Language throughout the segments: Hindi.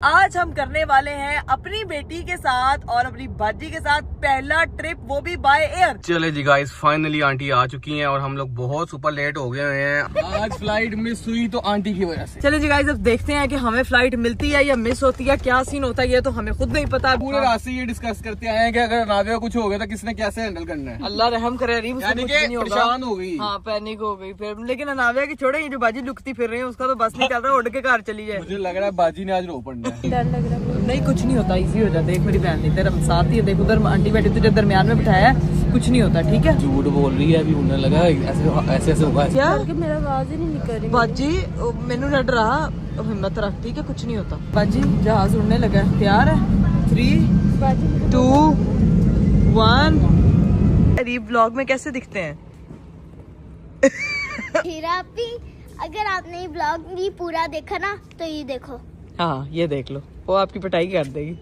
आज हम करने वाले हैं अपनी बेटी के साथ और अपनी बाजी के साथ पहला ट्रिप, वो भी बाय एयर। चले जी गाइस, फाइनली आंटी आ चुकी हैं और हम लोग बहुत सुपर लेट हो गए हैं। आज फ्लाइट मिस हुई तो आंटी की वजह से। चले जी गाइस, अब देखते हैं कि हमें फ्लाइट मिलती है या मिस होती है, क्या सीन होता है ये तो हमें खुद नहीं पता। पूरे रास्ते ये डिस्कस करते आए हैं कि अगर नाविया कुछ हो गया तो किसने कैसे हैंडल करना है। अल्लाह रहम करे, परेशान हो गई। हाँ, पैनिक हो गई फिर। लेकिन अनाविया की छोड़े, ये जो बाजी लुकती फिर रही है उसका तो बस नहीं चल रहा, उड़ के घर चली जाए। मुझे लग रहा है बाजी ने आज रो पड़ना है। डर लग रहा है। नहीं, कुछ नहीं होता, इजी हो जाता है। देख मेरी बहन नहीं, तेरा साथ ही है। देख उधर आंटी बैठी, तुझे दरमियान में बिठाया है, कुछ नहीं होता, ठीक है। झूठ बोल रही है, अभी उन्हें लगा ऐसे होगा। क्या मेरा आवाज ही नहीं निकल रही। बाजी मैनू लड़ रहा, हिम्मत रख, ठीक है, कुछ नहीं होता। बाजी जहाज उड़ने लगा है, तैयार है? 3, 2, 1। अरे ब्लॉग में कैसे दिखते हैं? थेरापी। अगर आपने ये ब्लॉग भी पूरा देखा ना तो ये देखो। हाँ, ये देख लो, वो आपकी पिटाई कर देगी।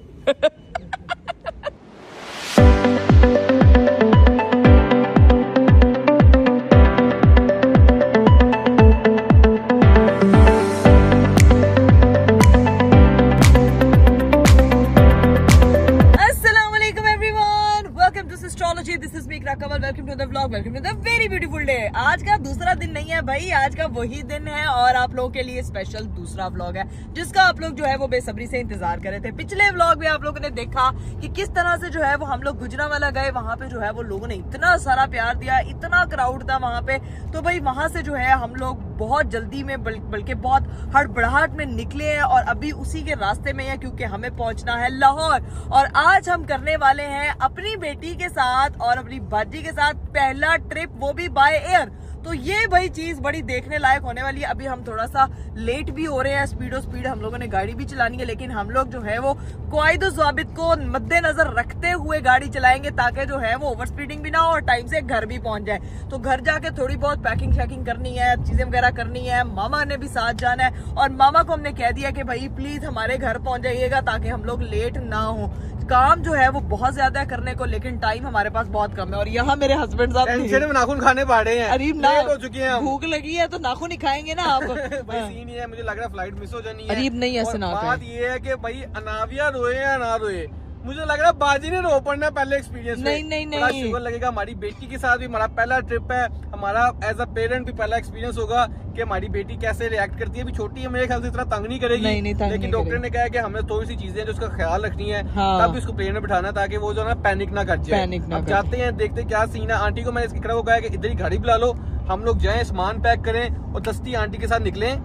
This is me Kamal, welcome to the vlog, welcome to the very beautiful day. आज का दूसरा दिन नहीं है भाई, आज का वही दिन है और आप लोगों के लिए स्पेशल दूसरा व्लॉग है जिसका आप लोग जो है वो बेसब्री से इंतजार कर रहे थे। पिछले व्लॉग में आप लोगों ने देखा कि किस तरह से जो है वो हम लोग गुजरांवाला गए, वहां पे जो है वो लोगों ने इतना सारा प्यार दिया, इतना क्राउड था वहां पे। तो भाई वहां से जो है हम लोग बहुत जल्दी में बल्कि बहुत हड़बड़ाहट में निकले हैं और अभी उसी के रास्ते में है क्योंकि हमें पहुंचना है लाहौर। और आज हम करने वाले हैं अपनी बेटी के साथ और अपनी बाजी के साथ पहला ट्रिप, वो भी बाय एयर। तो ये भाई चीज बड़ी देखने लायक होने वाली है। अभी हम थोड़ा सा लेट भी हो रहे हैं, स्पीड हम लोगों ने गाड़ी भी चलानी है, लेकिन हम लोग जो है वो कायदो ज़ाबित को मद्देनजर रखते हुए गाड़ी चलाएंगे ताकि जो है वो ओवर स्पीडिंग भी ना हो और टाइम से घर भी पहुंच जाए। तो घर जाके थोड़ी बहुत पैकिंग शैकिंग करनी है, चीजें वगैरह करनी है। मामा ने भी साथ जाना है और मामा को हमने कह दिया कि भाई प्लीज हमारे घर पहुंच जाइएगा ताकि हम लोग लेट ना हो। काम जो है वो बहुत ज्यादा है करने को, लेकिन टाइम हमारे पास बहुत कम है। और यहाँ मेरे हस्बैंड साहब नाखून खाने पड़े हैं, अरीब ना हो चुकी है, भूख लगी है तो नाखून ही खाएंगे ना आप। भाई सीन ये है, मुझे लग रहा है फ्लाइट मिस हो जानी है। अरीब नहीं, ऐसे ना बात ये है कि भाई अनाविया रोए या ना रोए, मुझे लग रहा है बाजी ने रो पड़ना पहले एक्सपीरियंस में। नहीं शुगर लगेगा। हमारी बेटी के साथ भी हमारा पहला ट्रिप है, हमारा एज अ पेरेंट भी पहला एक्सपीरियंस होगा कि हमारी बेटी कैसे रिएक्ट करती है। अभी छोटी है, मेरे ख्याल से इतना तंग नहीं करेगी। लेकिन डॉक्टर ने कहा कि हमें थोड़ी सी चीजें जो उसका ख्याल रखनी है, हाँ। तब इसको प्लेन में बिठाना ताकि वो जो ना पैनिक ना कर जाए। अब जाते हैं, देखते हैं क्या सीन है। आंटी को मैंने इसकी कहा कि इधर ही गाड़ी बुला लो, हम लोग जाएं, सामान पैक करें और दस्ती आंटी के साथ निकले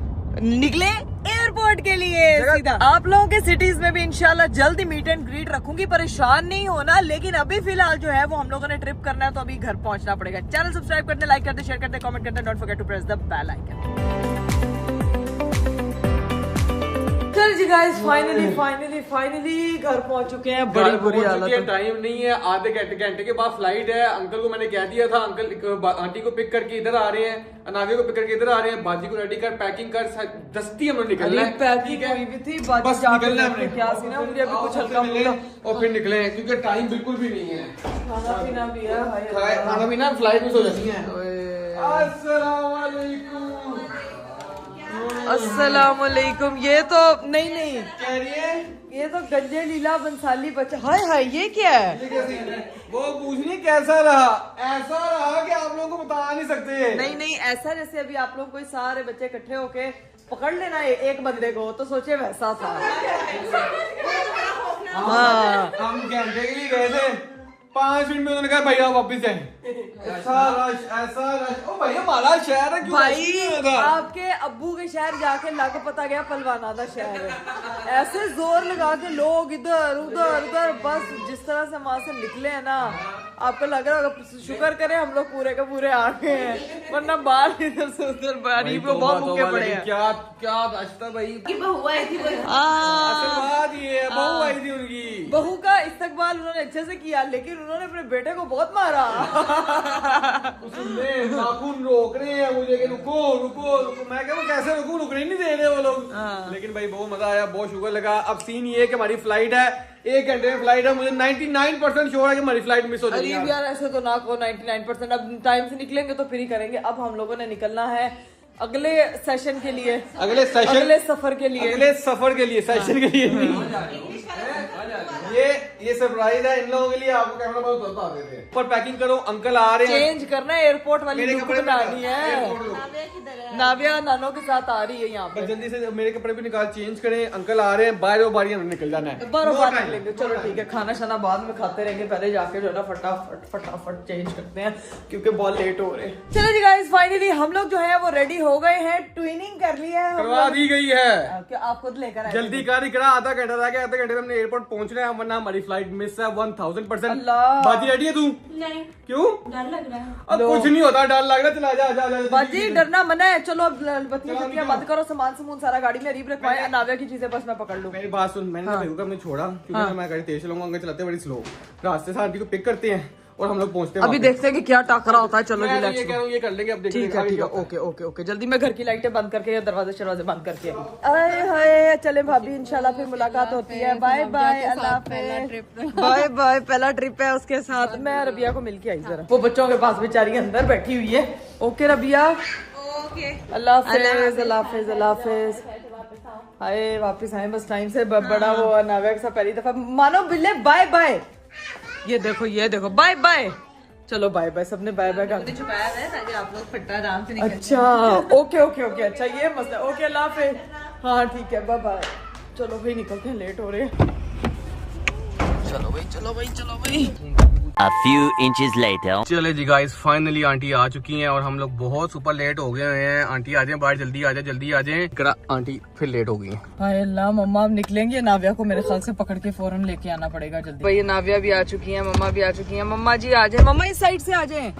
एयरपोर्ट के लिए सीधा। आप लोगों के सिटीज में भी इंशाल्लाह जल्दी मीट एंड ग्रीट रखूंगी, परेशान नहीं होना। लेकिन अभी फिलहाल जो है वो हम लोगों ने ट्रिप करना है तो अभी घर पहुंचना पड़ेगा। चैनल सब्सक्राइब करते, लाइक करते, शेयर करते, कमेंट करते, don't forget to press the bell icon. चल जी गाइस, फाइनली घर पहुंच चुके हैं। बड़ी बुरी हालत है, टाइम नहीं है, आधे घंटे के बाद फ्लाइट है। अंकल को मैंने कह दिया था, अंकल आंटी को पिक करके इधर आ रहे हैं, अनाविया को पिक करके इधर आ रहे हैं, बाजी को रेडी कर, पैकिंग कर, दस्ती हम लोग निकलना है। पैकिंग हुई भी थी, बस निकलना है। क्या सीन है, मुझे अभी कुछ हल्का फुल्का और फिर निकले हैं क्योंकि टाइम बिल्कुल भी नहीं है। खाना पीना भी है, खाना पीना फ्लाइट मिस हो जाती है। अस्सलाम वालेकुम। ये तो नहीं कह रही है, ये तो गंजे लीला बंसाली बच्चा। हाय ये क्या है? वो पूछनी कैसा रहा? ऐसा रहा कि आप लोगों को बता नहीं सकते। नहीं ऐसा जैसे अभी आप लोग कोई सारे बच्चे इकट्ठे होके पकड़ लेना एक बंदे को, तो सोचे वैसा था। हाँ, हम घंटे के लिए गए थे, 5 मिनट में उन्होंने कहा भैया वापिस जाए। ऐसा रश। ओ भैया हमारा शहर है, क्यों भाई आपके अब्बू के शहर जाके लग पता गया पलवाना शहर है। ऐसे जोर लगा के लोग इधर उधर बस जिस तरह से वहां से निकले हैं ना, आपको लग रहा होगा शुक्र करें हम लोग पूरे के पूरे आ गए हैं, वरना बाहर इधर से उधर बारी पे बहुत मुक्के पड़े हैं। क्या रास्ता भाई, बहू आई थी, बहू आई थी उनकी। बहू का इस्तकबाल उन्होंने अच्छे से किया, लेकिन उन्होंने अपने बेटे को बहुत मारा। नाखून रोक रहे हैं मुझे कि रुको। मैं क्या कैसे रुकने नहीं दे रहे वो लोग। लेकिन भाई बहुत मजा आया, बहुत शुक्र लगा। अब सीन ये है कि हमारी फ्लाइट है, 1 घंटे में फ्लाइट है, मुझे 99% श्योर है कि हमारी फ्लाइट मिस हो जाएगी। अरे यार ऐसे तो ना को 99%, अब टाइम से निकलेंगे तो फिर ही करेंगे। अब हम लोगों ने निकलना है अगले सेशन के लिए, अगले सफर के लिए, सेशन के लिए ये सरप्राइज है इन लोगों के लिए। आपको कैमरा बहुत बता देते हैं। पर पैकिंग करो, अंकल आ रहे हैं। चेंज करना है, एयरपोर्ट वाली लुक बनानी है। नाविया नानो के साथ आ रही है यहाँ पे। जल्दी से मेरे कपड़े भी निकाल, चेंज करें। अंकल आ रहे हैं, बारियों बारियों निकल जाना है। बार निकलेंगे। चलो ठीक है, खाना शाना बाद में खाते रहेंगे, पहले जाके जो है ना फटाफट चेंज करते हैं क्योंकि बहुत लेट हो रहे हैं। चलो जी गाइस, फाइनली हम लोग जो है वो रेडी हो गए हैं। ट्विनिंग कर ली है, करवा दी गई है। आप खुद लेकर आए? जल्दी करा, आधा घंटा रह गया, आधे घंटे में हमने एयरपोर्ट पहुंचना है, वरना हमारी फ्लाइट मिस है 1000%। बाजी रेडी है तू? नहीं। क्यों? डर लग रहा है। अब कुछ नहीं होता, डर लग रहा है। चला जा बाजी, डरना मना है। चलो बत्तियां बंद करो, सामान सारा गाड़ी में रीब रखवाए। नाविया की चीजें बस मैं पकड़ लूं। मेरी बात सुन, मैंने मैं छोड़ा क्योंकि मैं गाड़ी तेज चलाऊंगा, अंकल चलाते बड़ी स्लो। रास्ते से आंटी को पिक करते हैं और हम लोग पहुंचते हैं। अभी देखते हैं कि क्या टाकरा होता है। चलो जी, ये कर लेंगे अब। ठीक है, ओके। जल्दी मैं घर की लाइटें बंद करके या दरवाजे बंद करके। अरे हाय, चले भाभी, इंशाल्लाह फिर मुलाकात होती है। बाय बाय, अल्लाह हाफिज़। बाय बाय, पहला ट्रिप है उसके साथ। मैं रबिया को मिलके आई जरा, वो बच्चों के पास बेचारी अंदर बैठी हुई है। ओके रबिया, अल्लाह हाफिज़। हाय, वापस आए बस टाइम से। बड़ा वो नाविया के साथ पहली दफा। मानो बिल्ले, बाय बाय। ये देखो बाय बाय। चलो बाय बाय, सबने बाय बाय कर छुपाया है ताकि आप लोग फटा आराम से निकल। अच्छा, ओके। अच्छा ये मसला। ओके, अल्लाह हाफिज़। हाँ ठीक है, बाय बाय। चलो भाई निकलते हैं, लेट हो रहे हैं। चलो भाई। A few inches later. चले जी गाइस, फाइनली आंटी आ चुकी हैं और हम लोग बहुत सुपर लेट हो गए हैं। आंटी आ जाए बाहर, जल्दी आ जाए। आंटी फिर लेट हो गई है। हाय अल्लाह, मम्मा अब निकलेंगे। नाविया को मेरे ख्याल से पकड़ के फौरन लेके आना पड़ेगा जल्दी। भाई नाविया भी आ चुकी है, मम्मा भी आ चुकी है। मम्मा जी आ जाए, मम्मा इस साइड से आ जाए।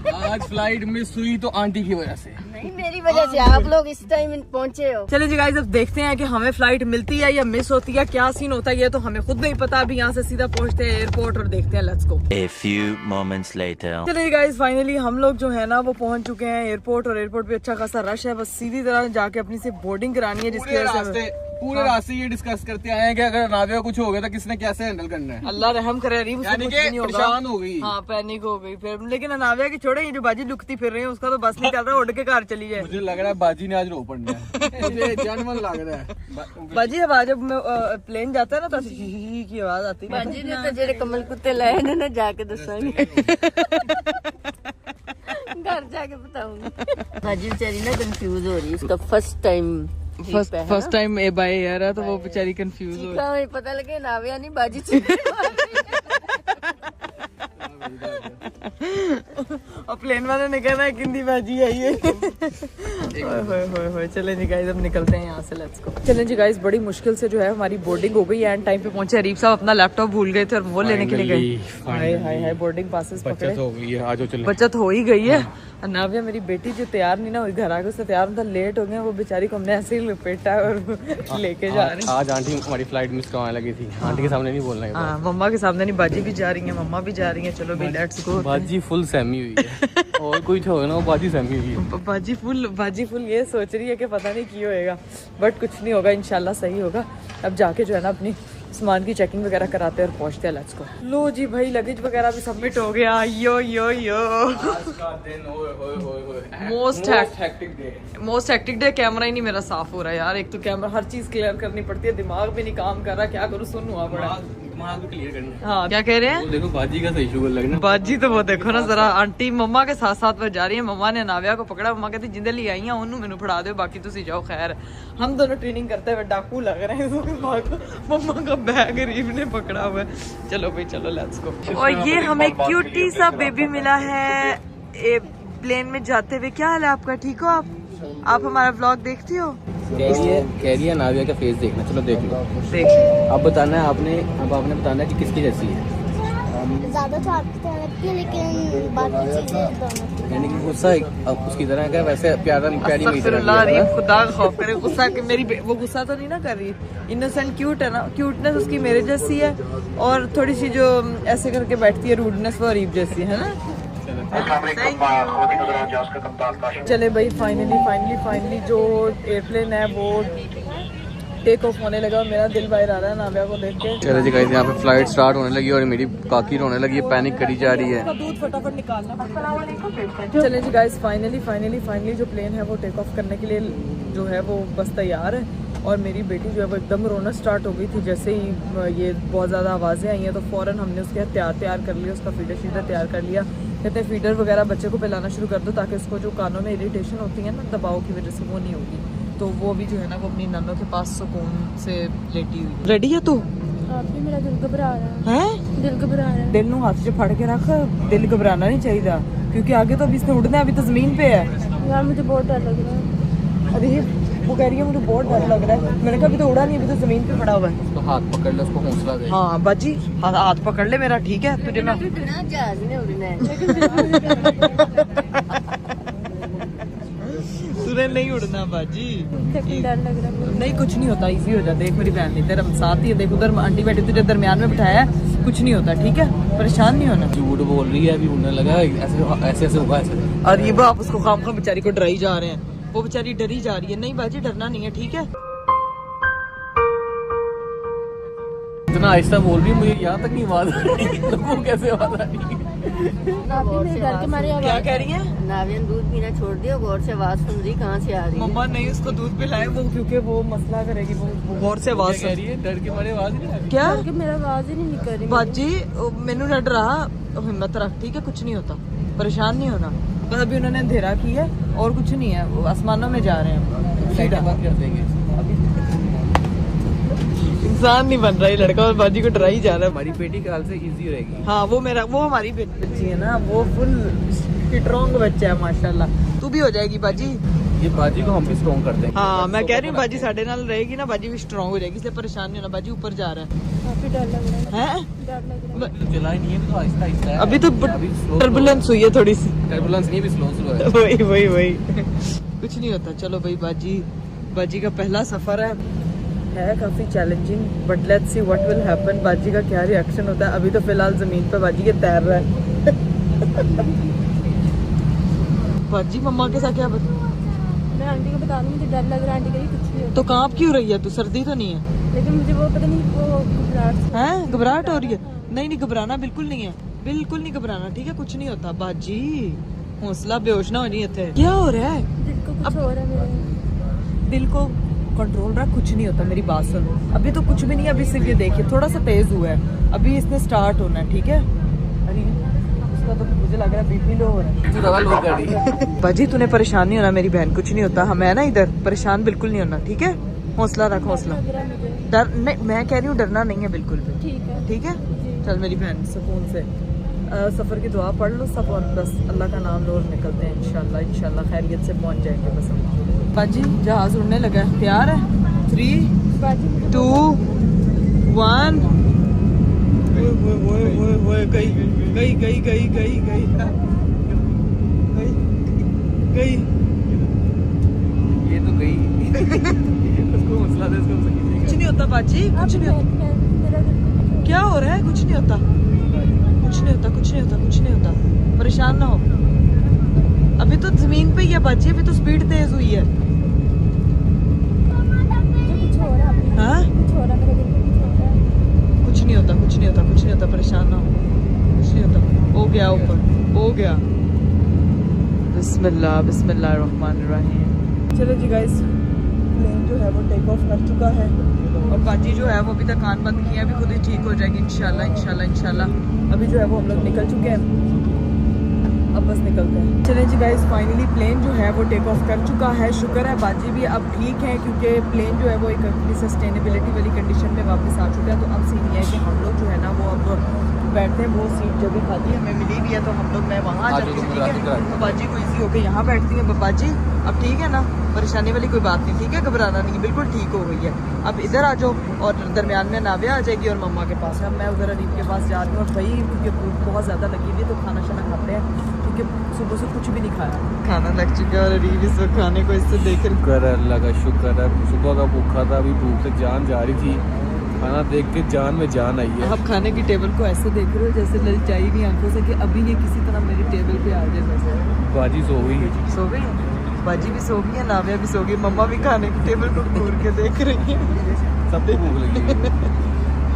आज फ्लाइट मिस हुई तो आंटी की वजह से नहीं, मेरी वजह से आप लोग इस टाइम पहुंचे हो। चलिए जी गाइस, अब देखते हैं कि हमें फ्लाइट मिलती है या मिस होती है, क्या सीन होता है। ये तो हमें खुद नहीं पता। अभी यहाँ से सीधा पहुँचते हैं एयरपोर्ट और देखते हैं। Let's go. A few moments later. चलिए गाइस, फाइनली हम लोग जो है ना वो पहुँच चुके हैं एयरपोर्ट। और एयरपोर्ट पे अच्छा खासा रश है। बस सीधी तरह जाके अपनी से बोर्डिंग करानी है, जिसकी वजह से पूरे रास्ते ये डिस्कस करते आए हैं कि अगर नाविया कुछ हो गया तो किसने कैसे हैंडल करना है। अल्लाह रहम करे, परेशान हो गई। हाँ, पैनिक हो गई फिर। लेकिन नाविया की छोड़े, ये जो बाजी लुकती फिर रही है उसका तो बस नहीं चल रहा, उड़ के घर चली जाए। मुझे लग रहा है बाजी ने आज रो पड़ना है। मुझे जानवर लग रहा है। बाजी आवाज जब प्लेन जाता है ना तो की आवाज आती है। बाजी ने तो जेरे कमल कुत्ते लाए ना, जाके दसांगे। घर जाके बताऊंगी। बाजी बेचारी ना कंफ्यूज हो रही है, उसका first time A by air है तो वो बेचारी कंफ्यूज हो रही है। पता लगे नाविया नहीं बाजी। और प्लेन वाले ने कहना है किंदी बाजी आई है। चले जी गाइस, अब निकलते हैं यहाँ से। Let's go. चलें जी गाइस, बड़ी मुश्किल से जो है हमारी बोर्डिंग हो गई। एंड टाइम पे पहुंचे। अरीब साहब अपना लैपटॉप भूल गए थे और वो लेने के लिए गए। हाय बोर्डिंग पासेस पकड़े। बचत हो ही गई है। नाविया मेरी बेटी जो तैयार नहीं ना हुई, घर आके उससे तैयार था, लेट हो गए। वो बेचारी को हमने ऐसे ही लपेटा और लेके जा रहे हैं। आज आंटी हमारी फ्लाइट मिस करवाने लगी थी। आंटी के सामने नहीं बोलना है। हाँ, मम्मा के सामने नहीं। बाजी भी जा रही है, मम्मा भी जा रही है। चलो भी लेट्स गो। बाजी फुल सहमी हुई है। और कुछ हो ना, वो बाजी सहमी हुई है। बाजी फुल ये सोच रही है कि पता नहीं क्यों होएगा, बट कुछ नहीं होगा, इंशाल्लाह सही होगा। अब जाके जो है ना अपनी सामान की चेकिंग वगैरह कराते हैं और पहुंचते हैं। Let's go. लो जी भाई, लगेज वगैरह भी सबमिट हो गया। यो आज का दिन मोस्ट हेक्टिक डे। कैमरा ही नहीं मेरा साफ हो रहा है यार। एक तो कैमरा हर चीज क्लियर करनी पड़ती है, दिमाग भी नहीं काम कर रहा। क्या करूँ, सुन हुआ पड़ा। दिमाग भी क्लियर करना। हाँ, क्या कह रहे हैं? देखो बाजी का सही शुगर लगना। बाजी तो वो देखो ना जरा। आंटी मम्मा के साथ साथ वो जा रही है। मम्मा ने नाविया को पकड़ा। मम्मा कहती जिंदे ली आई हैं उन्होंने मैंने फड़ा दो, बाकी तुसी जाओ। खैर, हम दोनों ट्रेनिंग करते हुए डाकू लग रहे हैं। मम्मा का बैग रीब ने पकड़ा हुआ है। चलो भाई चलो, लेट्स गो। और ये हमें क्यूटी सा बेबी मिला है प्लेन में जाते हुए। क्या हाल है आपका, ठीक हो आप हमारा व्लॉग देखती हो? कह रही है नाविया का फेस देखना। चलो देख लो। अब बताना है आपने बताना है कि किसकी जैसी है। ज्यादा तो आपकी तरह लगती है, लेकिन बाकी चीजें दोनों। यानी कि गुस्सा उसकी तरह का, वैसे प्यारी खुदा खौफ करे। गुस्सा मेरी वो गुस्सा तो नहीं ना कर रही, इनोसेंट क्यूट है ना। क्यूटनेस उसकी मेरे जैसी है और थोड़ी सी जो ऐसे करके बैठती है रूडनेस वो अरीब जैसी है ना। चले भाई, फाइनली जो एयरप्लेन है वो टेक ऑफ होने लगा और मेरा दिल बाहर आ रहा है नाविया को देख के। चलो जी गाइस, यहाँ पे फ्लाइट स्टार्ट होने लगी और मेरी काकी रोने लगी है, पैनिक करी जा रही है। दूध फटाफट निकालना पड़ेगा। चले जी गाइस, फाइनली जो प्लेन है वो टेक ऑफ करने के लिए जो है वो बस तैयार है। और मेरी बेटी जो है वो एकदम रोना स्टार्ट हो गई थी जैसे ही ये बहुत ज़्यादा आवाज़ें आई हैं, तो फ़ौरन हमने उसके तैयार कर लिया, उसका फीडर शीडर तैयार कर लिया। कहते हैं फीडर वगैरह बच्चे को पिलाना शुरू कर दो ताकि उसको जो कानों में इरिटेशन होती है ना दबाव की वजह से वो नहीं होगी। तो वो भी जो है ना वो अपनी नन्नों के पास सुकून से लेटी हुई है। रेडी है तू? अभी मेरा दिल घबरा रहा है। दिल घबरा रहा है। दिल नू हाथ से फड़ के रख, दिल घबराना नहीं चाहिए क्योंकि आगे तो अभी इसने उड़ना है, अभी तो जमीन पे है। यार मुझे बहुत डर लग रहा है। अरे वो कह रही है मुझे बहुत डर लग रहा है। मैंने कहा अभी तो उड़ा नहीं, अभी तो जमीन पे पड़ा हुआ है। उसको हाथ पकड़ ले, उसको हौसला दे। हाँ बाजी हाथ पकड़ ले मेरा, ठीक है तुझे ना जहाज में उड़ना है। तुझे नहीं उड़ना बाजी। डर लग रहा है। नहीं कुछ नहीं होता, इजी हो जाता। देख मेरी बहन नहीं तेरा साथ ही है, देख उधर आंटी बैठी तुझे दरमियान में बिठाया है, कुछ नहीं होता ठीक है, परेशान नहीं होना। झूठ बोल रही है, अभी उड़ने लगा ऐसे ऐसे होगा ऐसे। और ये आप उसको खाम बेचारी को डराई जा रहे हैं, वो बेचारी डरी जा रही है। नहीं बाजी डरना नहीं है ठीक है। इतना आहिस्ता बोल रही है, मुझे यहाँ तक नहीं आवाज आ रही, लोगों को कैसे आवाज आ रही है? डर के मारे क्या कह रही है? नावियन दूध पीना छोड़ दियो, गौर से आवाज सुन रही कहाँ से आ रही है। मम्मा नहीं उसको दूध पिलाए वो, क्योंकि वो मसला करेगी, वो गौर से आवाज कह रही है डर के मारे आवाज नहीं आ रही। क्या डर के मेरा आवाज ही नहीं निकल रही। बाजी मैनू डर रहा, हिम्मत रख ठीक है, कुछ नहीं होता, परेशान नहीं होना। बस अभी उन्होंने अंधेरा की है और कुछ नहीं है, वो आसमानों में जा रहे हैं सीधा। बात कर देंगे। इंसान नहीं बन रहा है लड़का और बाजी को डरा ही जा रहा है। हमारी बेटी ख्याल से इजी रहेगी। हाँ वो हमारी बच्ची है ना, वो फुल स्ट्रॉन्ग बच्चा है माशाल्लाह। तू भी हो जाएगी बाजी। ये बाजी को हम भी स्ट्रॉन्ग कर देंगे। हाँ मैं कह रही हूँ बाजी साढ़े नाल रहेगी ना, बाजी भी स्ट्रॉन्ग हो जाएगी, इसलिए परेशान नहीं होना। बाजी ऊपर जा रहा है। काफी डर लग रहा है। हैं? डर लग रहा है। चला ही नहीं है तो आहिस्ता आहिस्ता है। अभी तो टर्बुलेंस हुई है थोड़ी सी। टर्बुलेंस नहीं भी स्लो है। वही कुछ नहीं होता। चलो भाई बाजी का पहला सफर है काफी challenging, but let's see what will happen. बाजी का क्या रिएक्शन होता है। अभी तो फिलहाल जमीन पे बाजी के तैर रहा है। बाजी मम्मा के साथ क्या बता? मैं आंटी को बता दूं मुझे डर लग रहा है। आंटी कह रही कुछ नहीं होता। तो कांप क्यों रही है तू? सर्दी तो नहीं है? लेकिन मुझे वो पता नहीं वो घबराहट हैं? घबराहट हो रही है? नहीं घबराना बिल्कुल नहीं है, बिल्कुल नहीं घबराना ठीक है, कुछ नहीं होता। बाजी हौसला बेहोश ना हो रही है। क्या हो रहा है? दिल को कुछ हो रहा है मेरे। दिल को कंट्रोल रख, कुछ नहीं होता। मेरी बात सुन, अभी तो कुछ भी नहीं है, अभी सिर्फ ये देखिए थोड़ा सा तेज हुआ है, अभी इसने स्टार्ट होना है ठीक है। अरे उसका तो मुझे लग रहा है बीपी लो हो रहा है। बाजी तूने परेशान नहीं होना मेरी बहन, कुछ नहीं होता। हम है ना इधर, परेशान बिल्कुल नहीं होना ठीक है। हौसला रख, हौसला। लग रहा है मुझे। डर नहीं, मैं कह रही हूँ डरना नहीं है बिल्कुल भी ठीक है। चल मेरी बहन सुकून से सफ़र की दुआ पढ़ लो सब, और बस अल्लाह का नाम लो और निकलते हैं इंशाल्लाह खैरियत से पहुंच जाएंगे बस हम। बाजी जहाज उड़ने लगा है, तैयार है? 3 2 1। गई ये तो गई। उसको हौसला दे, उसको कुछ नहीं होता बाजी, कुछ नहीं होता। क्या हो रहा है? कुछ नहीं होता, कुछ नहीं होता। परेशान ना हो, अभी तो जमीन पे ही है बाजी, अभी तो स्पीड तेज हुई है। कुछ हो रहा है। हाँ कुछ हो रहा है मेरे दिल को, कुछ हो रहा है। कुछ नहीं होता, परेशान ना हो, कुछ नहीं होता। हो गया ऊपर, हो गया। बिस्मिल्लाहिर्रहमानिर्रहीम। चलो जी गाइस, प्लेन जो है वो टेक ऑफ कर चुका है और बाजी जो है वो अभी तक कान बंद किए, अभी खुद ही ठीक हो जाएगी इंशाल्लाह। अभी जो है वो हम लोग निकल चुके हैं, अब बस निकलते हैं। चलें जी गाइस, फाइनली प्लेन जो है वो टेक ऑफ कर चुका है। शुक्र है बाजी भी अब ठीक है, क्योंकि प्लेन जो है वो एक अपनी सस्टेनेबिलिटी वाली कंडीशन में वापस आ चुका है। तो अब सीन ये है कि हम लोग जो है ना वो अब बैठते हैं, वो सीट जो भी खाती है हमें मिली भी है, तो हम लोग मैं वहाँ आ जाती हूँ ठीक है। तो बाजी को ईजी होकर यहाँ बैठती है। बाजी अब ठीक है ना, परेशानी वाली कोई बात नहीं ठीक है, घबराना नहीं, बिल्कुल ठीक हो गई है। अब इधर आ जाओ और दरमियान में नाविया आ जाएगी और मम्मा के पास है। मैं उधर अरीब के पास जा रही हूँ और भाई क्योंकि भूख बहुत ज़्यादा लगी हुई है तो खाना शाना खाते हैं, क्योंकि सुबह से कुछ भी नहीं खाया, खाना लग चुका है और अरीब इस वक्त खाने को इससे देख रही। शुक्र है अल्लाह का, शुक्र है। सुबह का भूखा था, अभी भूख से जान जा रही थी, खाना देख के जान में जान आई है। आप खाने की टेबल को ऐसे देख रहे हो जैसे ललचाई नहीं आंखों से कि अभी ये किसी तरह मेरी टेबल पे आ जाए। बाजी सो गई। सो गई बाजी भी सो गई है, नाविया भी सो गई, मम्मा भी खाने के टेबल को घूर के देख रही है। सबको भूख लगी है।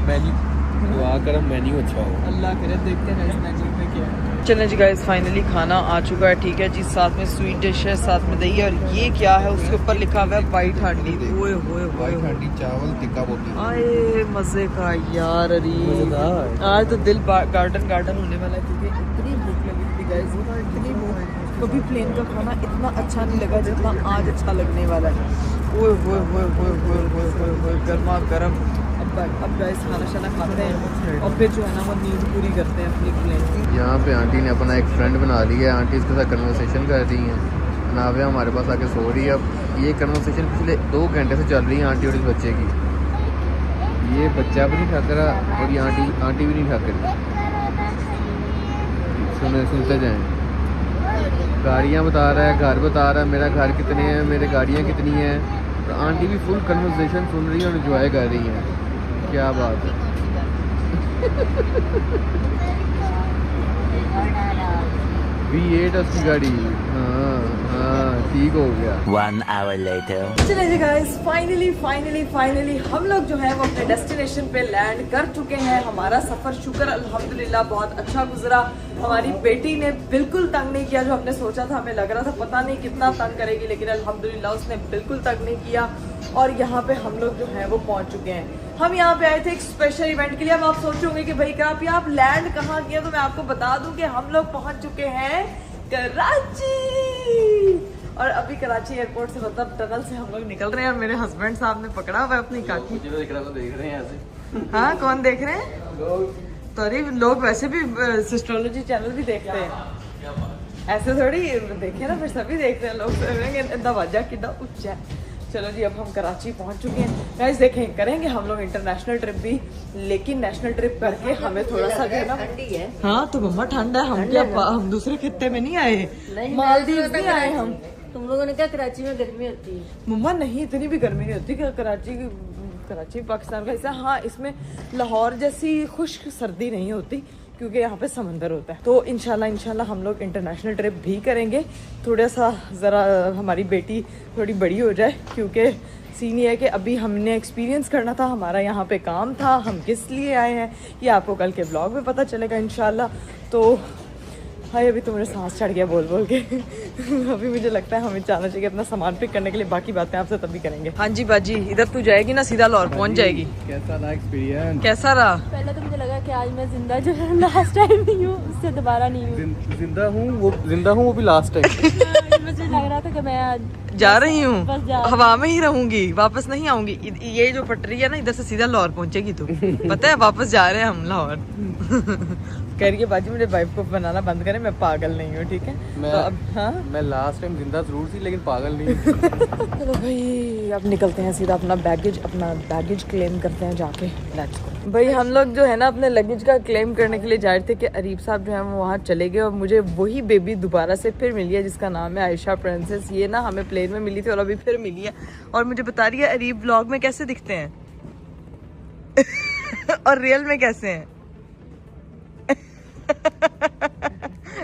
मेन्यू दुआ कर मेन्यू अच्छा हो। अल्लाह करे, देखते हैं इस मेन्यू में क्या है। चलें जी गाइस, फाइनली खाना आ चुका है। ठीक है जी, साथ में स्वीट डिश है, साथ में दही है, और ये क्या है उसके ऊपर लिखा हुआ है वाइट हांडी। ओए होए वाइट हांडी चावल टिक्का बोटी। आए मजे का यार। अरे आज तो दिल गार्डन गार्डन होने वाला है, क्योंकि इतनी भूख लगी थी गाइस, इतनी भूख। कभी प्लेन का खाना इतना अच्छा नहीं लगा जितना आज अच्छा लगने वाला है। ओए होए होए होए होए होए होए होए, गर्मा गर्म। अब गाइस खाना शाना खाते हैं और फिर जो है ना वो नींद पूरी करते हैं अपनी प्लेन की। यहाँ पे आंटी ने अपना एक फ्रेंड बना लिया है, आंटी इसके साथ कन्वर्सेशन कर रही हैं। नाविया हमारे पास आके सो रही है। अब ये कन्वर्सेशन पिछले 2 घंटे से चल रही है आंटी और इस बच्चे की। ये बच्चा भी नहीं थक रहा और ये आंटी भी नहीं थक रही। सुनते जाएं। गाड़ियाँ बता रहा है, घर बता रहा है, मेरा घर कितने हैं, मेरे गाड़ियाँ कितनी हैं। तो आंटी भी फुल कन्वर्सेशन सुन रही है और एंजॉय कर रही है। क्या बात है। V8 उसकी गाड़ी। हाँ ठीक हो गया। 1 hour later. चलिए जी गाइस, फाइनली हम लोग जो है वो अपने डेस्टिनेशन पे लैंड कर चुके हैं। हमारा सफर शुक्र अल्हम्दुलिल्लाह बहुत अच्छा गुजरा। हमारी बेटी ने बिल्कुल तंग नहीं किया जो हमने सोचा था। हमें लग रहा था पता नहीं कितना तंग करेगी, लेकिन अल्हम्दुलिल्लाह उसने बिल्कुल तंग नहीं किया। और यहाँ पे हम लोग जो है वो पहुंच चुके हैं। हम यहाँ पे आए थे एक स्पेशल इवेंट के लिए। अब आप सोचोगे कि भाई क्या आप लैंड कहाँ किया, तो मैं आपको बता दूं कि हम लोग पहुंच चुके हैं कराची। और अभी कराची एयरपोर्ट से मतलब टनल से हम लोग निकल रहे हैं, और मेरे हस्बैंड साहब ने पकड़ा हुआ है अपनी काकी। देख रहे हैं ऐसे। हाँ, कौन देख रहे हैं? तो अरे लोग वैसे भी सिस्ट्रोलॉजी चैनल भी देखते हैं, ऐसे थोड़ी देखे ना, फिर सभी देखते हैं लोग। दरवाजा कितना ऊंचा है। चलो जी, अब हम कराची पहुंच चुके हैं गाइस। देखें करेंगे हम लोग इंटरनेशनल ट्रिप भी, लेकिन नेशनल ट्रिप करके हमें थोड़ा सा जो है ना ठंडी है। हाँ तो मम्मा ठंडा है। हम क्या हम दूसरे खित्ते में नहीं आए, मालदीव नहीं आए हम। तुम लोगों ने क्या कराची में गर्मी होती है? मम्मा नहीं, इतनी भी गर्मी नहीं होती। कराची पाकिस्तान का हिस्सा। हाँ, इसमें लाहौर जैसी खुश्क सर्दी नहीं होती, क्योंकि यहाँ पे समंदर होता है। तो इंशाल्लाह हम लोग इंटरनेशनल ट्रिप भी करेंगे। थोड़ा सा ज़रा हमारी बेटी थोड़ी बड़ी हो जाए, क्योंकि सीन ये है कि अभी हमने एक्सपीरियंस करना था, हमारा यहाँ पे काम था, हम किस लिए आए हैं ये आपको कल के ब्लॉग में पता चलेगा इंशाल्लाह। तो हाय, अभी तो मेरे सांस चढ़ गया बोल बोल के। अभी मुझे लगता है हमें जाना चाहिए अपना सामान पिक करने के लिए। बाकी बातें आपसे तभी करेंगे। हाँ जी बाजी, इधर तू जाएगी ना सीधा लाहौर पहुँच जाएगी। कैसा रहा एक्सपीरियंस? कैसा रहा? पहले तो मुझे लगा कि आज मैं जिंदा जो है लास्ट टाइम नहीं हूँ, उससे दोबारा नहीं हूँ। जिंदा हूँ वो भी लास्ट टाइम। मुझे लग रहा था कि मैं आज जा रही हूँ, बस जा हवा में ही रहूंगी, वापस नहीं आऊंगी। ये जो पटरी है ना, इधर से सीधा लाहौर पहुंचेगी तू। पता है वापस जा रहे हैं हम लाहौर। कह रही है बाजी मुझे वाइफ को बनाना बंद करें, मैं पागल नहीं हूँ। ठीक है, तो अब हाँ, मैं लास्ट टाइम जिंदा जरूर थी लेकिन पागल नहीं। चलो भाई, अब निकलते हैं सीधा अपना बैगेज क्लेम करते हैं जाके। लेट्स गो भाई। हम लोग जो है ना अपने लगेज का क्लेम करने के लिए जा रहे थे कि अरीब साहब जो है वो वहाँ चले गए, और मुझे वही बेबी दोबारा से फिर मिली है जिसका नाम है आयशा प्रिंसेस। ये ना हमें प्लेन में मिली थी और अभी फिर मिली है, और मुझे बता रही है अरीब व्लॉग में कैसे दिखते हैं और रियल में कैसे हैं।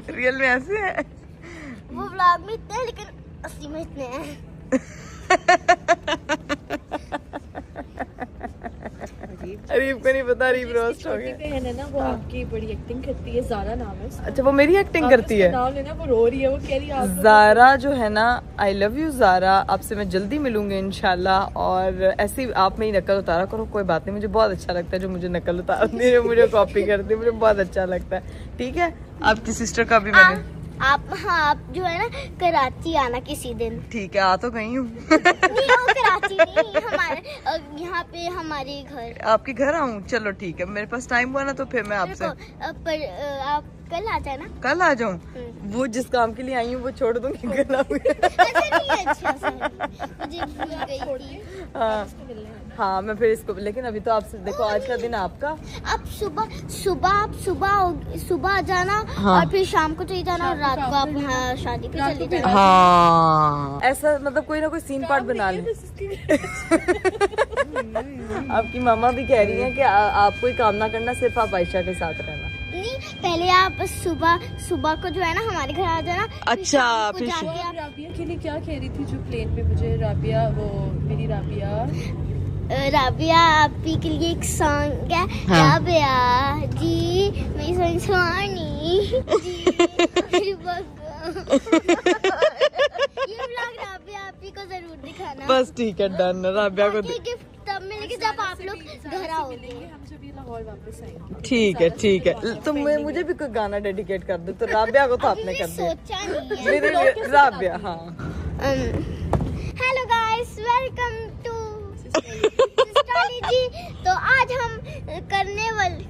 रियल में ऐसे है, वो व्लॉग में इतने हैं लेकिन असली में इतने हैं। अरीब को नहीं पता, अरीब रोस्ट हो गया। बहन है ना, वो आपकी बड़ी एक्टिंग करती है, ज़ारा नाम है उसका। अच्छा, वो मेरी एक्टिंग करती है। नाम लेना, वो रो रही है, वो कह रही है ज़ारा जो है ना, आई लव यू ज़ारा, आपसे मैं जल्दी मिलूंगी इंशाल्लाह। और ऐसे ही आप में ही नकल उतारा करो, कोई बात नहीं। मुझे बहुत अच्छा लगता है जो मुझे नकल उतारती है, मुझे कॉपी करती है, मुझे बहुत अच्छा लगता है। ठीक है, आपकी सिस्टर का भी मैंने आप जो है ना कराची आना किसी दिन। ठीक है, आ तो गई हूँ। नहीं, वो कराची नहीं, हमारे यहाँ पे हमारे घर। आपके घर आऊँ? चलो ठीक है, मेरे पास टाइम हुआ ना तो फिर मैं आपसे पर आप कल आ जाना। कल आ जाऊँ? वो जिस काम के लिए आई हूँ वो छोड़ दूंगी, कल आऊँगी। अच्छा से मुझे भूल गई थी। हाँ, मैं फिर इसको, लेकिन अभी तो आपसे देखो आज का दिन आपका। आप सुबह आ जाना। हाँ। और फिर शाम को चली जाना, और रात को आप हाँ, शादी पे चली जाना। हाँ, ऐसा मतलब कोई ना कोई सीन पार्ट बना ले। आपकी मामा भी कह रही हैं कि आप कोई काम ना करना, सिर्फ आप आयशा के साथ रहना। नहीं, पहले आप सुबह को जो है ना हमारे घर आ जाना। अच्छा, फिर जाके आप राबिया के लिए क्या कह रही थी जो प्लेन में मुझे राबिया, वो मेरी राबिया आपी के लिए एक सॉन्ग है। हाँ। राबिया जी मेरी सॉन्ग सुहानी जी मेरी ये व्लॉग राबिया आपी को जरूर दिखाना। बस ठीक है, डन। राबिया को ये गिफ्ट तब मिलेगी जब आप लोग घर आओगे। हम जब ये लाहौर वापस आएंगे। ठीक है, ठीक है। तुम मुझे भी कोई गाना डेडिकेट कर दो, तो राबिया को तो आपने कर दिया। सोचा नहीं है। मेरे लिए राबिया। हाँ, हेलो गाइस, वेलकम टू सिस्टोलॉजी। तो आज हम करने वाले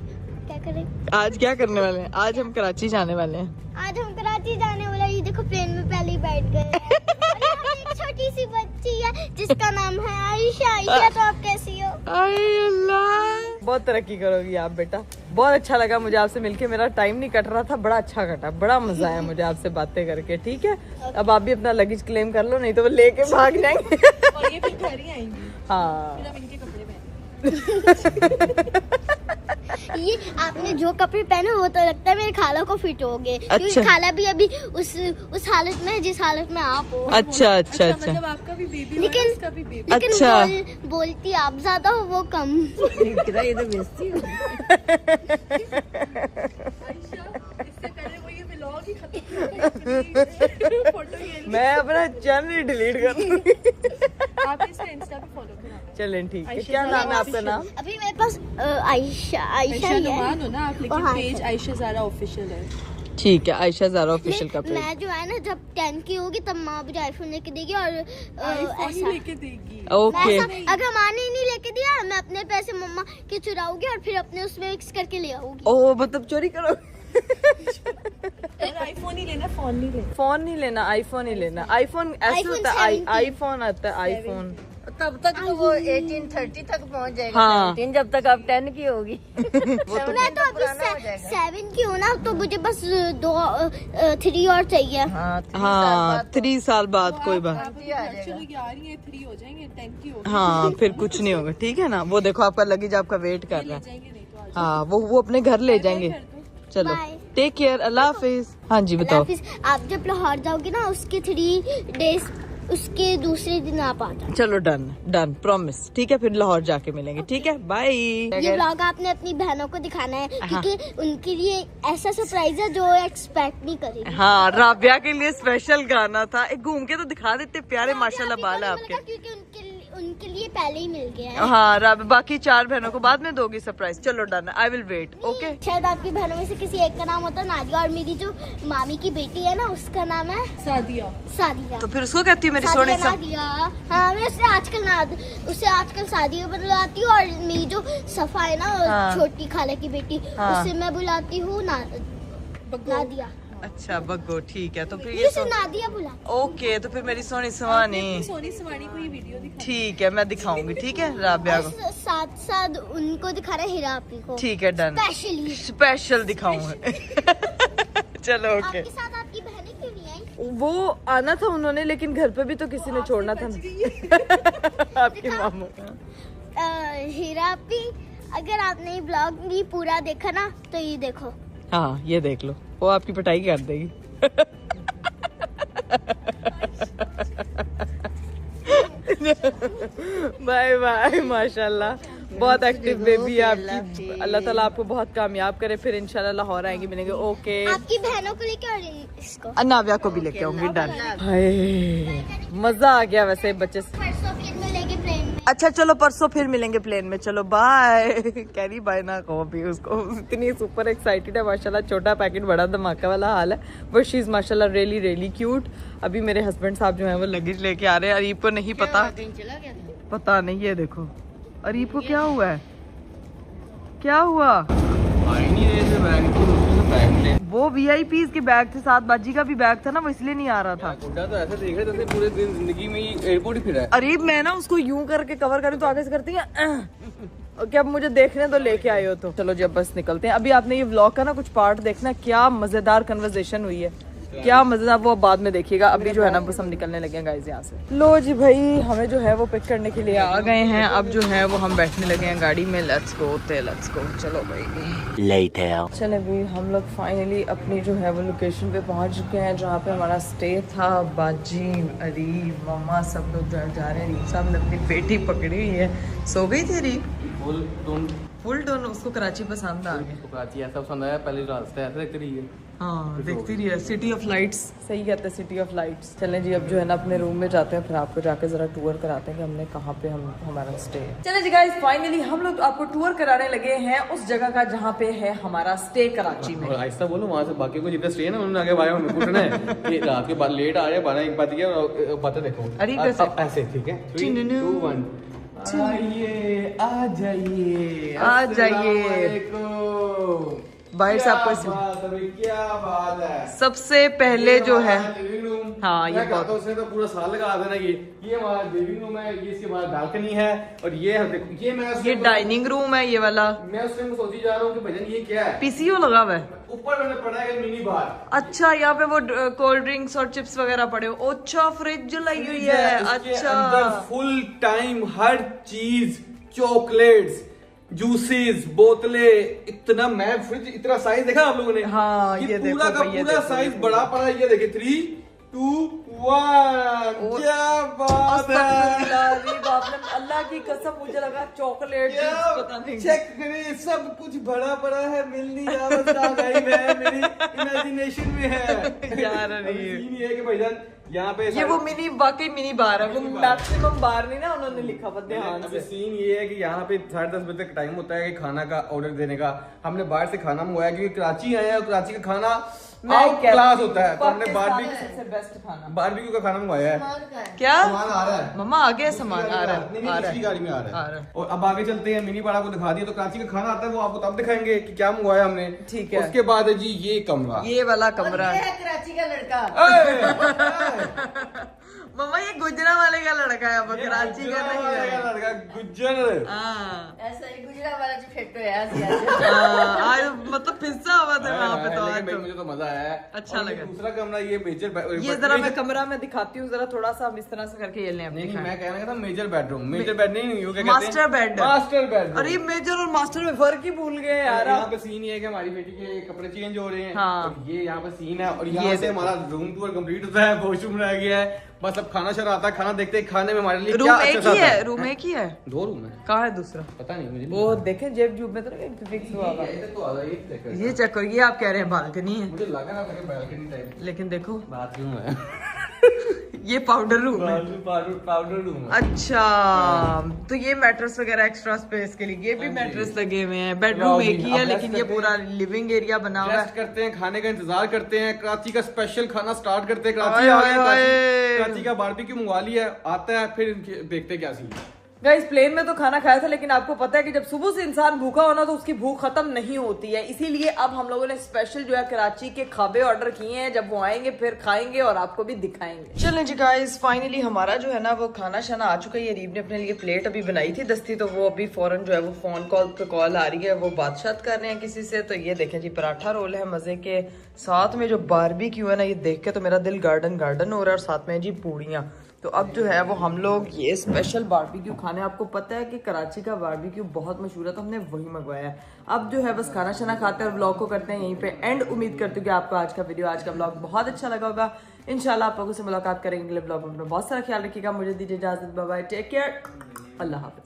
क्या करें? आज क्या करने वाले हैं? आज हम कराची जाने वाले हैं। आज हम कराची जाने वाले। ये देखो प्लेन में पहले ही बैठ गए हैं। और यहाँ पे एक छोटी सी बच्ची है जिसका नाम है आयशा। आयशा, तो आप कैसी हो? अल्लाह, बहुत तरक्की करोगी आप बेटा। बहुत अच्छा लगा मुझे आपसे मिलके, मेरा टाइम नहीं कट रहा था, बड़ा अच्छा कटा, बड़ा मजा आया मुझे आपसे बातें करके। ठीक है, अब आप भी अपना लगेज क्लेम कर लो, नहीं तो वो लेके भाग जाएंगे। और ये फिर घर ही आएंगी, हाँ, फिर हम इनके कपड़े पहने। ये आपने जो कपड़े पहने वो तो लगता है मेरे खाला को फिट हो गए। क्योंकि अच्छा। खाला भी अभी उस हालत में है जिस हालत में आप हो। अच्छा अच्छा अच्छा। मतलब आपका भी बेबी लेकिन- उसका भी बेबी। लेकिन अच्छा। बोलती आप ज्यादा हो, वो कम। ये तो बेइज्जती हो। इससे पहले वो ये व्लॉग ही खत्म फोटो ये मैं अपना चैनल डिलीट कर दूंगी। आप इसका इंस्टा पे फॉलो करा। चलें ठीक है। क्या नाम है आपका? नाम? अभी मेरे पास आयशा आयशा ही नुमान है। हो ना आप, लेकिन हाँ, पेज आयशा ज़ारा ऑफिशियल है। ठीक है, आयशा ज़ारा ऑफिशियल का पेज। मैं जो है ना जब 10 की होगी तब माँ मुझे आईफोन लेके देगी। और आईफोन ही ऐसा लेके देगी। ओके, अगर माँ ने नहीं लेके दिया, मैं अपने पैसे मम्मा के चुराऊंगी और फिर अपने उसमें मिक्स करके ले आऊंगी। ओ मतलब चोरी करो। और आईफोन ही लेना, फोन नहीं लेना। फोन नहीं लेना, आईफोन ही लेना। आईफोन ऐसे iPhone होता है, 17 आईफोन आता है, आईफोन। तब तक तो वो 1830 तक पहुंच जाएगा। हाँ। 17 जब तक आप 10 की होगी। मैं तो अभी 7 की हूँ ना, तो मुझे बस 3 और चाहिए। हाँ, 3 साल बाद कोई बात। आप अभी घर चलो 11 या 3 हो जाएंगे, 10 की होगी। हाँ, फिर कुछ नहीं होगा। ठीक है ना, वो देखो आपका लगेज आपका वेट कर रहा है। जाएंगे नहीं तो आज। हाँ, वो अपने घर ले जाएंगे। चलो, Bye. टेक केयर, अल्लाह हाफिज। हाँ जी बताओ। हाफिज। आप जब लाहौर जाओगे ना, उसके 3 डेज, उसके दूसरे दिन आप आ जाओ। चलो डन डन, प्रॉमिस। ठीक है, फिर लाहौर जाके मिलेंगे। ठीक है, बाय। ये व्लॉग आपने अपनी बहनों को दिखाना है, क्योंकि उनके लिए ऐसा सरप्राइज है जो एक्सपेक्ट नहीं करेगी। हाँ, राबिया के लिए स्पेशल गाना था। एक घूम के तो दिखा देते, प्यारे माशाल्लाह बाल है आपके। क्योंकि उनके लिए पहले ही मिल गया है। हाँ, राबिया बाकी 4 बहनों को बाद में दोगी सरप्राइज। चलो done, I will wait. Okay, शायद आपकी बहनों में से किसी एक का नाम होता है नादिया, और मेरी जो मामी की बेटी है ना, उसका नाम है सादिया। सादिया। तो फिर उसको कहती है मेरी सादिया सोनी सा। नादिया। हाँ, मैं उसे आजकल सादिया बुलाती हूँ। और मेरी जो सफा है ना, हाँ। छोटी खाला की बेटी, हाँ। उसे मैं बुलाती हूँ नादिया। अच्छा बग्गो, ठीक है। तो फिर ये ये सिर्फ नादिया बुला। ओके, तो फिर मेरी सोनी सुहानी। सोनी सवानी को ये वीडियो दिखा। ठीक है, मैं दिखाऊंगी। ठीक है, राबिया को। और साथ साथ उनको दिखा रहे हिरापी को। ठीक है, डन। स्पेशली स्पेशल दिखाऊंगा। चलो ओके। आपके साथ आपकी बहनें क्यों नहीं आई? वो आना था उन्होंने, लेकिन घर पे भी तो किसी ने छोड़ना था ना। आपके मामू। हिरापी, अगर आपने ये ब्लॉग नहीं पूरा देखा ना, तो ये देखो। हाँ, ये देख लो, वो आपकी पिटाई कर देगी। बाय बाय, माशाल्लाह, बहुत एक्टिव बेबी है आपकी। अल्लाह ताला आपको बहुत कामयाब करे। फिर इंशाल्लाह लाहौर आएंगे, मिलेंगे। ओके, आपकी बहनों को लेके और इसको नाविया को भी लेके आऊंगी। डन। हाय, मजा आ गया वैसे बच्चे से। परसों फिर मिलेंगे प्लेन में। अच्छा चलो, परसों फिर मिलेंगे प्लेन में। चलो बाय। कैरी बाय ना कहो भी उसको, इतनी सुपर एक्साइटेड है माशाल्लाह। छोटा पैकेट बड़ा धमाका वाला हाल है, बट शी इज माशाल्लाह रियली रियली क्यूट। अभी मेरे हस्बैंड साहब जो है वो लगेज लेके आ रहे हैं। अरीब को नहीं पता, पता नहीं। ये देखो अरीब को क्या हुआ है, क्या हुआ? वो VIP के बैग थे, साथ बाजी का भी बैग था ना, वो इसलिए नहीं आ रहा था। बुड्ढा तो ऐसे देख रहे जैसे पूरे दिन जिंदगी में ही एयरपोर्ट ही फिरा है। अरीब मैं ना उसको यूं करके कवर करूं तो आगे से करती है। ओके, अब मुझे देखने तो लेके आए हो तो चलो जी, अब बस निकलते हैं। अभी आपने ये व्लॉग का ना कुछ पार्ट देखना, क्या मजेदार कन्वर्सेशन हुई है। क्या मजेदार, वो अब बाद में देखिएगा। अभी जो है ना बस हम निकलने लगे हैं गाइस यहाँ से। लो जी भाई, हमें जो है वो पिक करने के लिए आ गए हैं। अब जो है वो हम बैठने लगे हैं गाड़ी में। लेट्स गो, चलो भाई। Later. चले भाई, हम लोग फाइनली अपनी जो है वो लोकेशन पे पहुंच चुके हैं जहाँ पे हमारा स्टे था। बाजी, अरीब, मम्मा सब लोग जो है जा रहे हैं। अरीब साहब ने अपनी बेटी पकड़ी हुई है, सो गई थी अरीब। फुल टोन उसको कराची पसंद आ गया। कराची ऐसा पसंद आया, पहले रास्ते ऐसे देखते रही है। हाँ देखती रही है, सिटी ऑफ लाइट्स, सही कहते हैं सिटी ऑफ लाइट्स। चलें जी, अब जो है ना अपने रूम में जाते हैं, फिर आपको जाके जरा टूर कराते हैं कि हमने कहाँ पे हमारा स्टे है। चले जी गाइस, फाइनली हम लोग आपको टूर कराने लगे हैं उस जगह का जहाँ पे है हमारा स्टे कराची में। आहिस्ता बोलो, वहाँ से बाकी को जितने स्टे है ना उन्होंने आगे बारे में पूछना है कि रात के बाद लेट आ जाए 12-1 बज गया और पता देखो अरे ऐसे, ठीक है 3, 2, 1 आइए, आ जाइए, आ जाइए। बाहर से आपको क्या बात है। सबसे पहले जो है, लिविंग रूम, हाँ ये बहुत, उसने तो पूरा साल लगा देना। ये हमारा लिविंग रूम है, ये इसकी हमारा बालकनी है, और ये देखो ये डाइनिंग रूम है ये वाला। मैं उस टाइम सोची जा रहा हूँ कि भजन ये क्या है। पीसीओ लगा हुआ है ऊपर, मैंने पढ़ा है मिनी बार। अच्छा, यहाँ पे वो कोल्ड ड्रिंक्स और चिप्स वगैरह पड़े हो। अच्छा, फ्रिज लगी हुई है। अच्छा, अंदर फुल टाइम हर चीज, चॉकलेट्स, जूसेस, बोतलें, इतना, मैं फ्रिज इतना साइज देखा आप लोगों ने। हाँ ये देखो पूरा का पूरा साइज बड़ा पड़ा है। ये देखिए 3, 2, 1 क्या बात है। आपने अल्लाह की कसम, मुझे लगा चॉकलेट पता नहीं। चेक करें, सब कुछ बड़ा पड़ा है, मिल नहीं रहा, बस आ गई है, मेरी इमेजिनेशन में है यार। सीन ये है कि भाईजान यहाँ पे ये वो मिनी, वाकई मिनी बार है, वो मैक्सिमम बार नहीं ना उन्होंने लिखा हुआ ध्यान से। सीन ये है कि यहाँ पे 10:30 बजे तक टाइम होता है कि खाना का ऑर्डर देने का। हमने बाहर से खाना मंगवाया क्योंकि कराची आए हैं और कराची का खाना आउट क्लास होता है, तो हमने बारबेक्यू का खाना मंगवाया है। क्या सामान आ रहा है मम्मा, आगे सामान आ रहा है, पिछली गाड़ी में आ रहा है। और अब आगे चलते हैं, मिनी बाड़ा को दिखा दिया, तो कराची का खाना आता है वो आपको तब दिखाएंगे कि क्या मंगवाया हमने। ठीक है। उसके बाद है जी ये कमरा, ये वाला कमरा है कराची का लड़का। मम्मा ये गुजरा वाले का लड़का है, अब कराची का नहीं है। लड़का गुज्जर। हाँ ऐसा ही गुजरा वाला जो फेटो है आज मतलब फिस्सा हुआ था वहाँ पे। तो आज मुझे तो मजा आया, अच्छा लगा। दूसरा कमरा ये मेजर, ये जरा मैं कमरा में दिखाती हूँ, जरा थोड़ा सा हम इस तरह से करके ये लें। नहीं, मैं कहना था मेजर बेडरूम, मेजर बेड नहीं, मास्टर बेड। Master bed. अरे मेजर और मास्टर में फर्क ही भूल गए यार। यहाँ पे सीन ये है कि हमारी बेटी के कपड़े चेंज हो रहे हैं। हाँ। और ये यहाँ पे सीन है, और यहाँ से हमारा रूम टूर कंप्लीट होता है, वॉशरूम रह गया है, बस अब खाना शुरू आता है। खाना देखते हैं, खाने में हमारे लिए रूम एक ही है, रूम एक ही है, 2 रूम है। कहाँ है दूसरा पता नहीं मुझे, वो देखे जेब जूब में तो नहीं फिक्स हुआ हुआ। ये चेक करो, ये आप कह रहे हैं बालकनी है, मुझे लगा ना बालकनी टाइप, लेकिन देखो बाथरूम है। ये पाउडर रूम है। पाउडर रूम है। अच्छा, तो ये मैट्रेस वगैरह एक्स्ट्रा स्पेस के लिए, ये भी मैट्रेस लगे हुए हैं। बेडरूम एक ही है, लेकिन ये पूरा लिविंग एरिया बना हुआ है। करते हैं, खाने का इंतजार करते हैं, कराची का स्पेशल खाना स्टार्ट करते हैं। कराची आ गए, कराची का बारबेक्यू मंगवा लिया, आता है, फिर देखते हैं क्या सीन। गाइस, प्लेन में तो खाना खाया था, लेकिन आपको पता है कि जब सुबह से इंसान भूखा होना तो उसकी भूख खत्म नहीं होती है। इसीलिए अब हम लोगों ने स्पेशल जो है कराची के खाबे ऑर्डर किए हैं। जब वो आएंगे फिर खाएंगे और आपको भी दिखाएंगे। चलें जी गाइस, फाइनली हमारा जो है ना वो खाना शाना आ चुका है। ये रीब ने अपने लिए प्लेट अभी बनाई थी दस्ती, तो वो अभी फौरन जो है वो फोन कॉल पे कॉल आ रही है, वो बातचीत कर रहे हैं किसी से। तो ये देखें जी, पराठा रोल है मजे के, साथ में जो बारबेक्यू है ना, ये देख के तो मेरा दिल गार्डन गार्डन हो रहा है। और साथ में जी पूड़ियाँ। तो अब जो है वो हम लोग ये स्पेशल बारबेक्यू खाने, आपको पता है कि कराची का बारबेक्यू बहुत मशहूर है, तो हमने वही मंगवाया है। अब जो है बस खाना शाना खाते हैं और व्लॉग को करते हैं यहीं पे एंड। उम्मीद करती हूँ कि आपको आज का वीडियो, आज का व्लॉग बहुत अच्छा लगा होगा। इंशाल्लाह आप लोगों से मुलाकात करेंगे अगले व्लॉग में। बहुत सारा ख्याल रखिएगा, मुझे दीजिए इजाजत, बाय बाय, टेक केयर, अल्लाह हाफिज।